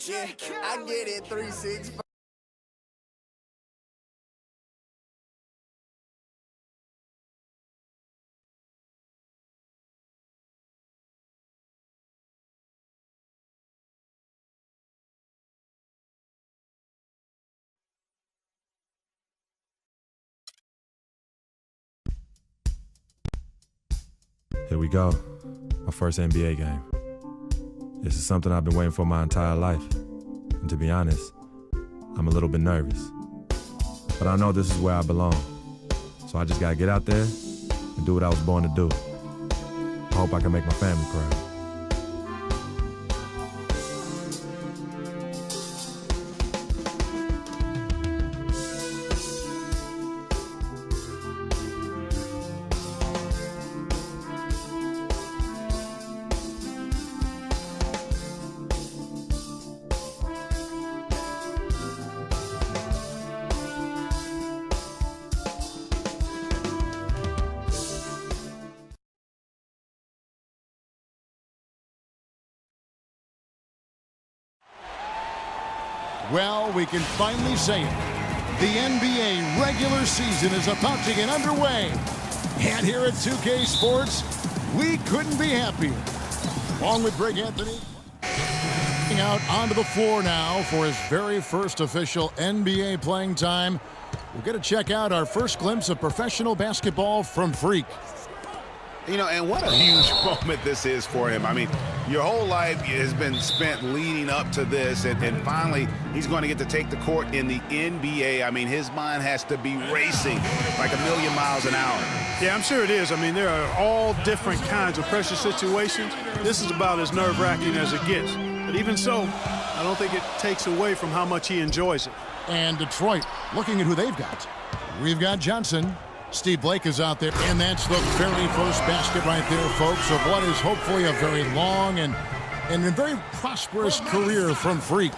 Yeah, I get it, 365. Here we go, my first NBA game. This is something I've been waiting for my entire life. And to be honest, I'm a little bit nervous. But I know this is where I belong. So I just gotta get out there and do what I was born to do. I hope I can make my family proud. Well, we can finally say it. The NBA regular season is about to get underway. And here at 2K Sports, we couldn't be happier. Along with Greg Anthony, out onto the floor now for his very first official NBA playing time. We're going to check out our first glimpse of professional basketball from Freak. You know, and what a huge moment this is for him. I mean, your whole life has been spent leading up to this, and finally he's going to get to take the court in the NBA. I mean, his mind has to be racing like 1,000,000 miles an hour. Yeah, I'm sure it is. I mean, there are all different kinds of pressure situations. This is about as nerve-wracking as it gets. But even so, I don't think it takes away from how much he enjoys it. And Detroit, looking at who they've got. We've got Johnson. Steve Blake is out there, and that's the very first basket right there, folks, of what is hopefully a very long and a very prosperous career from Freak.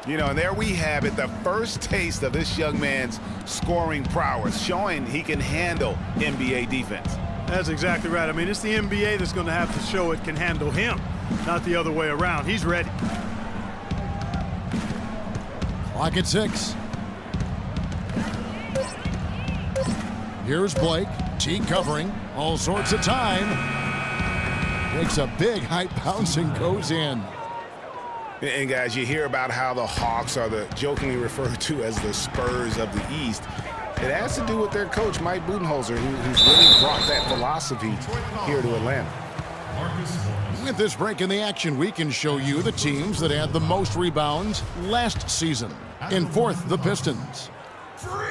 You know, and there we have it, the first taste of this young man's scoring prowess, showing he can handle NBA defense. That's exactly right. I mean, it's the NBA that's going to have to show it can handle him, not the other way around. He's ready. Clock at 6. Here's Blake, T covering, all sorts of time. Makes a big height bounce and goes in. And guys, you hear about how the Hawks are jokingly referred to as the Spurs of the East. It has to do with their coach, Mike Budenholzer, who's really brought that philosophy here to Atlanta. With this break in the action, we can show you the teams that had the most rebounds last season. In fourth, the Pistons.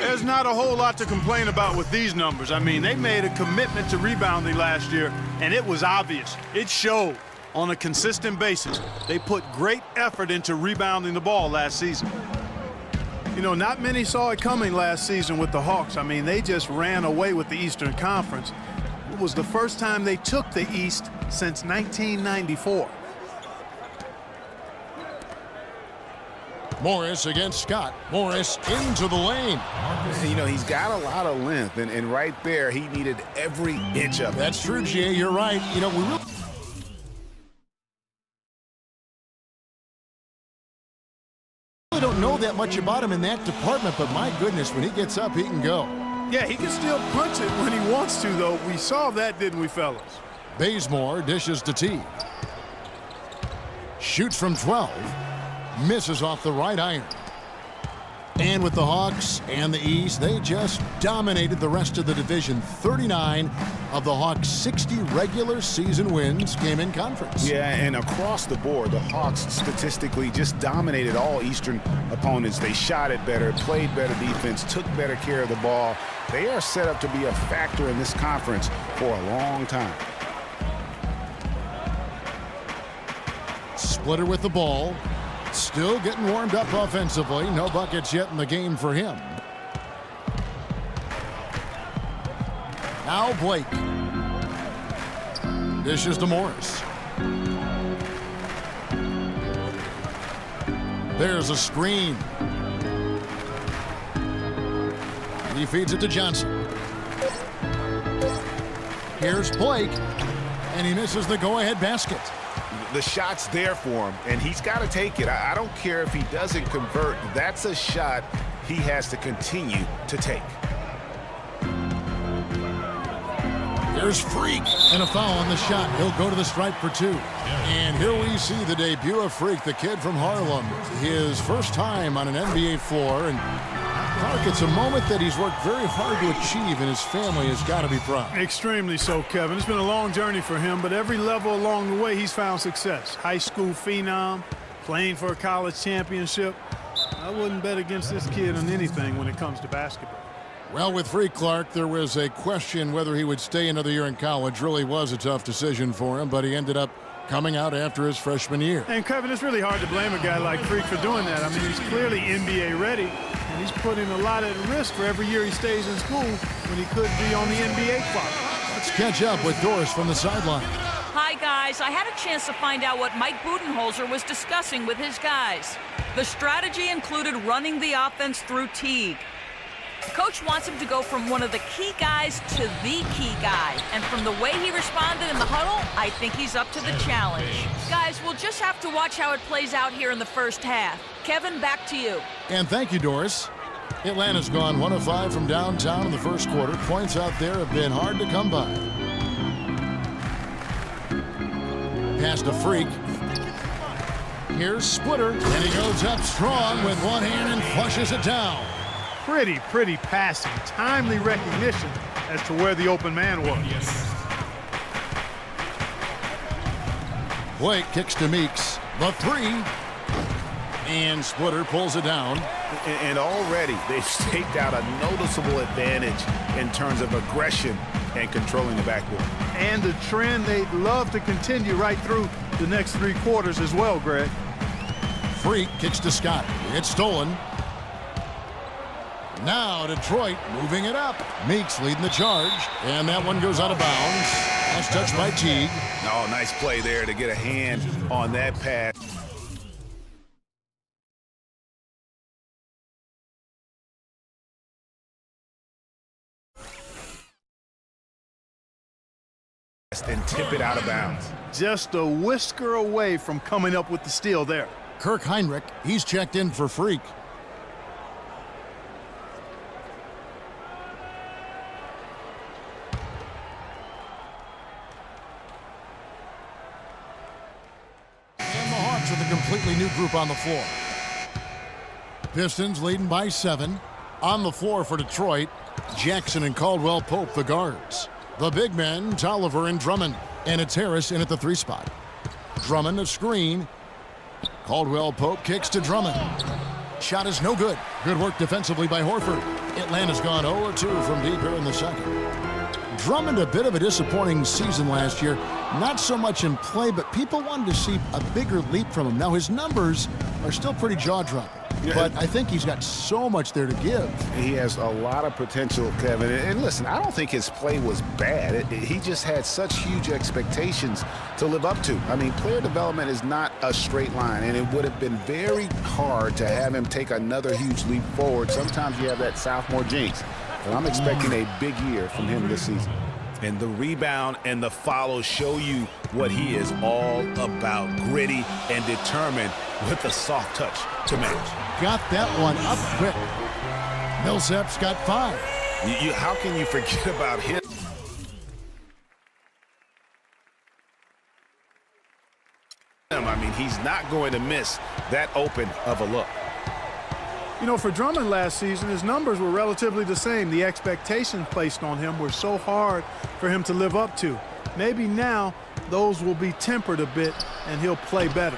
There's not a whole lot to complain about with these numbers. I mean, they made a commitment to rebounding last year, and it was obvious. It showed on a consistent basis. They put great effort into rebounding the ball last season. You know, not many saw it coming last season with the Hawks. I mean, they just ran away with the Eastern Conference. It was the first time they took the East since 1994. Morris against Scott. Morris into the lane. You know, he's got a lot of length, and right there, he needed every inch of it. That's true, Jay. You're right. You know, we really don't know that much about him in that department, but my goodness, when he gets up, he can go. Yeah, he can still punch it when he wants to, though. We saw that, didn't we, fellas? Bazemore dishes to T. Shoots from 12. Misses off the right iron. And with the Hawks and the East, they just dominated the rest of the division. 39 of the Hawks' 60 regular season wins came in conference. Yeah, and across the board, the Hawks statistically just dominated all Eastern opponents. They shot it better, played better defense, took better care of the ball. They are set up to be a factor in this conference for a long time. Splitter with the ball. Still getting warmed up offensively. No buckets yet in the game for him. Now Blake. Dishes to Morris. There's a screen. He feeds it to Johnson. Here's Blake. And he misses the go-ahead basket. The shot's there for him, and he's got to take it. I don't care if he doesn't convert. That's a shot he has to continue to take. There's Freak, and a foul on the shot. He'll go to the stripe for 2. And here we see the debut of Freak, the kid from Harlem. His first time on an NBA floor, and Clark, it's a moment that he's worked very hard to achieve, and his family has got to be proud. Extremely so, Kevin. It's been a long journey for him, but every level along the way, he's found success. High school phenom, playing for a college championship. I wouldn't bet against this kid on anything when it comes to basketball. Well, with Freak, Clark, there was a question whether he would stay another year in college. Really was a tough decision for him, but he ended up coming out after his freshman year. And, Kevin, it's really hard to blame a guy like Freak for doing that. I mean, he's clearly NBA ready, and he's putting a lot at risk for every year he stays in school when he could be on the NBA clock. Let's catch up with Doris from the sideline. Hi, guys. I had a chance to find out what Mike Budenholzer was discussing with his guys. The strategy included running the offense through Teague. Coach wants him to go from one of the key guys to the key guy. And from the way he responded in the huddle, I think he's up to the challenge. Guys, we'll just have to watch how it plays out here in the first half. Kevin, back to you. And thank you, Doris. Atlanta's gone 1 of 5 from downtown in the first quarter. Points out there have been hard to come by. Pass to Freak. Here's Splitter, and he goes up strong with one hand and flushes it down. Pretty passing, timely recognition as to where the open man was. Blake kicks to Meeks. The 3. And Splitter pulls it down. And already they've staked out a noticeable advantage in terms of aggression and controlling the backboard. And the trend they'd love to continue right through the next 3 quarters as well, Greg. Freak kicks to Scott. It's stolen. Now Detroit moving it up. Meeks leading the charge. And that one goes out of bounds. Last touch by Teague. Oh, nice play there to get a hand on that pass. And tip it out of bounds. Just a whisker away from coming up with the steal there. Kirk Heinrich, he's checked in for Freak. And the Hawks with a completely new group on the floor. Pistons leading by 7. On the floor for Detroit, Jackson and Caldwell Pope, the guards. The big men, Tolliver and Drummond. And it's Harris in at the 3 spot. Drummond a screen. Caldwell Pope kicks to Drummond. Shot is no good. Good work defensively by Horford. Atlanta's gone 0-2 from deep here in the second. Drummond, a bit of a disappointing season last year. Not so much in play, but people wanted to see a bigger leap from him. Now, his numbers are still pretty jaw-dropping. Yeah. But I think he's got so much there to give. He has a lot of potential, Kevin. And listen, I don't think his play was bad. He just had such huge expectations to live up to. I mean, player development is not a straight line, and it would have been very hard to have him take another huge leap forward. Sometimes you have that sophomore jinx. But I'm expecting a big year from him this season. And the rebound and the follow show you what he is all about. Gritty and determined with a soft touch to match. Got that one up quick. Millsap's got 5. How can you forget about him? I mean, he's not going to miss that open of a look. You know, for Drummond last season, his numbers were relatively the same. The expectations placed on him were so hard for him to live up to. Maybe now those will be tempered a bit and he'll play better.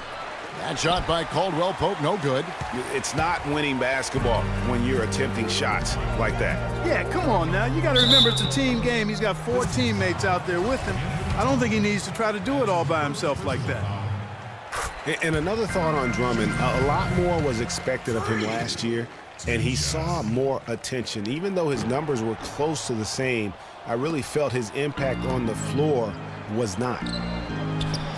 That shot by Caldwell Pope, no good. It's not winning basketball when you're attempting shots like that. Yeah, come on now. You got to remember it's a team game. He's got 4 teammates out there with him. I don't think he needs to try to do it all by himself like that. And another thought on Drummond, a lot more was expected of him last year, and he saw more attention. Even though his numbers were close to the same, I really felt his impact on the floor was not.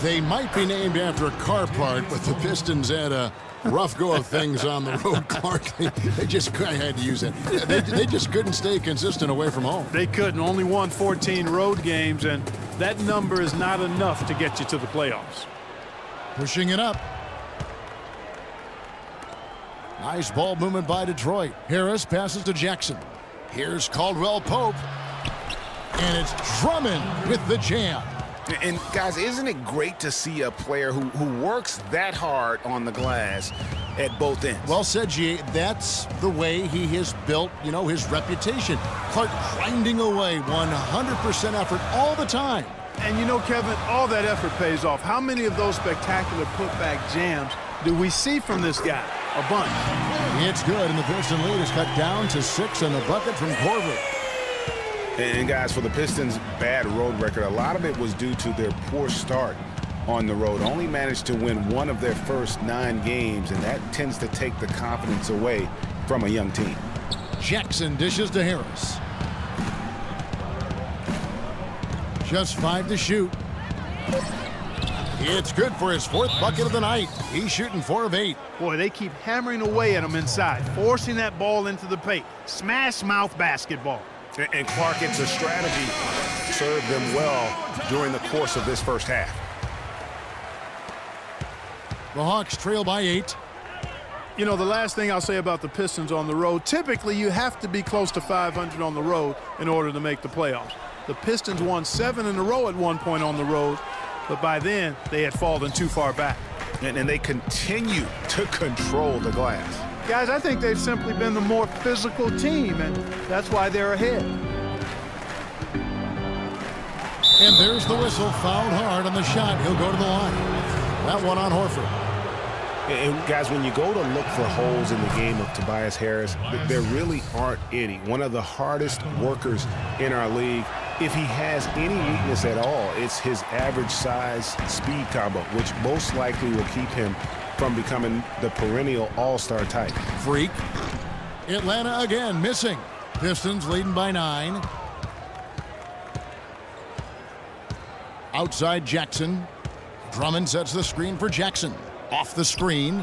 They might be named after a car part, but the Pistons had a rough go of things on the road, Clark. They just I had to use it. They just couldn't stay consistent away from home. They couldn't. Only won 14 road games, and that number is not enough to get you to the playoffs. Pushing it up. Nice ball movement by Detroit. Harris passes to Jackson. Here's Caldwell Pope. And it's Drummond with the jam. And guys, isn't it great to see a player who works that hard on the glass at both ends? Well said, G. That's the way he has built, his reputation. Clark grinding away, 100% effort all the time. And Kevin, all that effort pays off. How many of those spectacular putback jams do we see from this guy? A bunch. It's good, and the Piston lead is cut down to 6 on the bucket from Corver. And guys, for the Pistons' bad road record, a lot of it was due to their poor start on the road. Only managed to win one of their first 9 games, and that tends to take the confidence away from a young team. Jackson dishes to Harris. Just 5 to shoot. It's good for his 4th bucket of the night. He's shooting 4 of 8. Boy, they keep hammering away at him inside, forcing that ball into the paint. Smash mouth basketball. And Clark, it's a strategy served them well during the course of this first half. The Hawks trail by 8. The last thing I'll say about the Pistons on the road, typically you have to be close to 500 on the road in order to make the playoffs. The Pistons won 7 in a row at one point on the road, but by then they had fallen too far back. And they continue to control the glass. Guys, I think they've simply been the more physical team, and that's why they're ahead. And there's the whistle. Fouled hard on the shot. He'll go to the line. That one on Horford. And guys, when you go to look for holes in the game of Tobias Harris, there really aren't any. One of the hardest workers in our league. If he has any weakness at all, it's his average size speed combo, which most likely will keep him from becoming the perennial all-star type. Freak. Atlanta again missing. Pistons leading by 9. Outside Jackson. Drummond sets the screen for Jackson. Off the screen.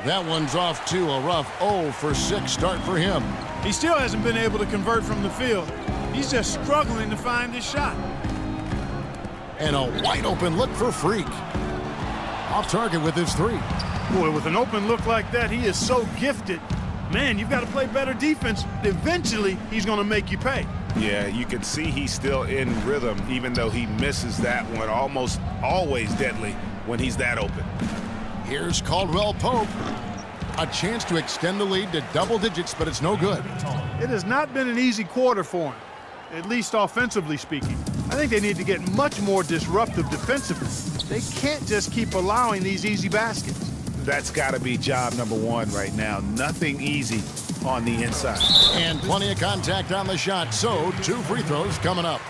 That one's off to a rough 0 for 6 start for him. He still hasn't been able to convert from the field. He's just struggling to find his shot. And a wide open look for Freak. Off target with his 3. Boy, with an open look like that, he is so gifted. Man, you've got to play better defense. Eventually, he's going to make you pay. Yeah, you can see he's still in rhythm, even though he misses that one. Almost always deadly when he's that open. Here's Caldwell Pope. A chance to extend the lead to double digits, but it's no good. It has not been an easy quarter for him, at least offensively speaking. I think they need to get much more disruptive defensively. They can't just keep allowing these easy baskets. That's got to be job number 1 right now. Nothing easy on the inside. And plenty of contact on the shot, so 2 free throws coming up.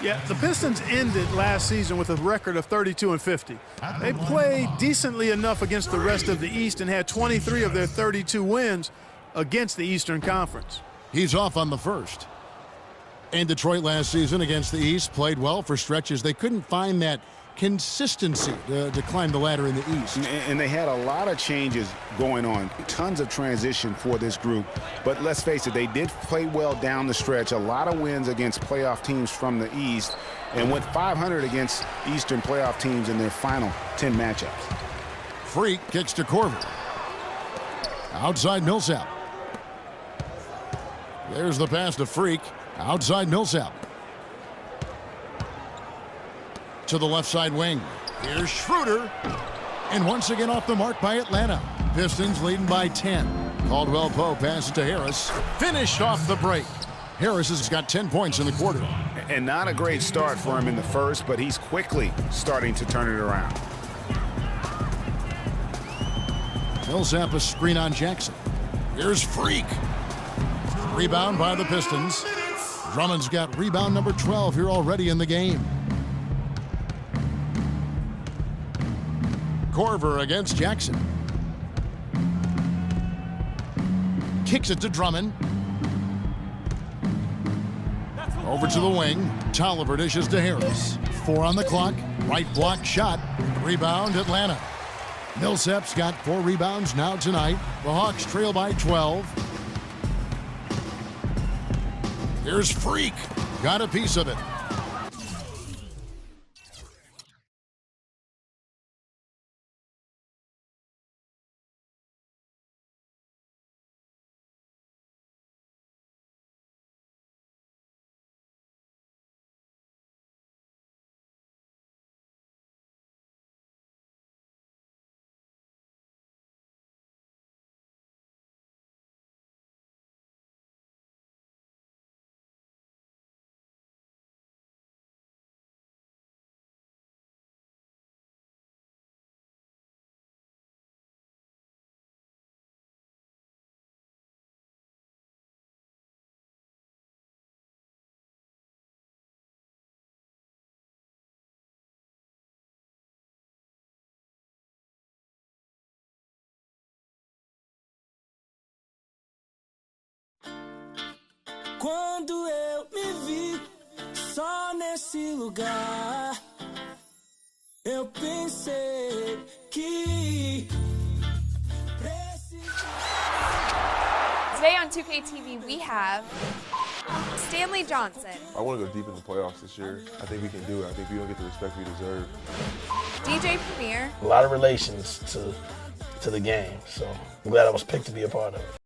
Yeah, the Pistons ended last season with a record of 32-50. They played decently enough against the rest of the East and had 23 of their 32 wins against the Eastern Conference. He's off on the first. And Detroit last season against the East played well for stretches. They couldn't find that consistency to climb the ladder in the East. And they had a lot of changes going on. Tons of transition for this group. But let's face it, they did play well down the stretch. A lot of wins against playoff teams from the East and went 500 against Eastern playoff teams in their final 10 matchups. Freak kicks to Corver. Outside Millsap. There's the pass to Freak. Outside Millsap. To the left side wing. Here's Schroeder. And once again off the mark by Atlanta. Pistons leading by 10. Caldwell Pope passes to Harris. Finished off the break. Harris has got 10 points in the quarter. And not a great start for him in the first, but he's quickly starting to turn it around. Millsap a screen on Jackson. Here's Freak. Rebound by the Pistons. Drummond's got rebound number 12 here already in the game. Corver against Jackson. Kicks it to Drummond. Over to the wing. Tolliver dishes to Harris. 4 on the clock. Right block shot. Rebound Atlanta. Millsap's got 4 rebounds now tonight. The Hawks trail by 12. Here's Freak. Got a piece of it. Quando eu me vi só nesse lugar, eu pensei que Today on 2K TV, we have Stanley Johnson. I want to go deep in the playoffs this year. I think we can do it. I think we don't get the respect we deserve. DJ Premier. A lot of relations to the game, so I'm glad I was picked to be a part of it.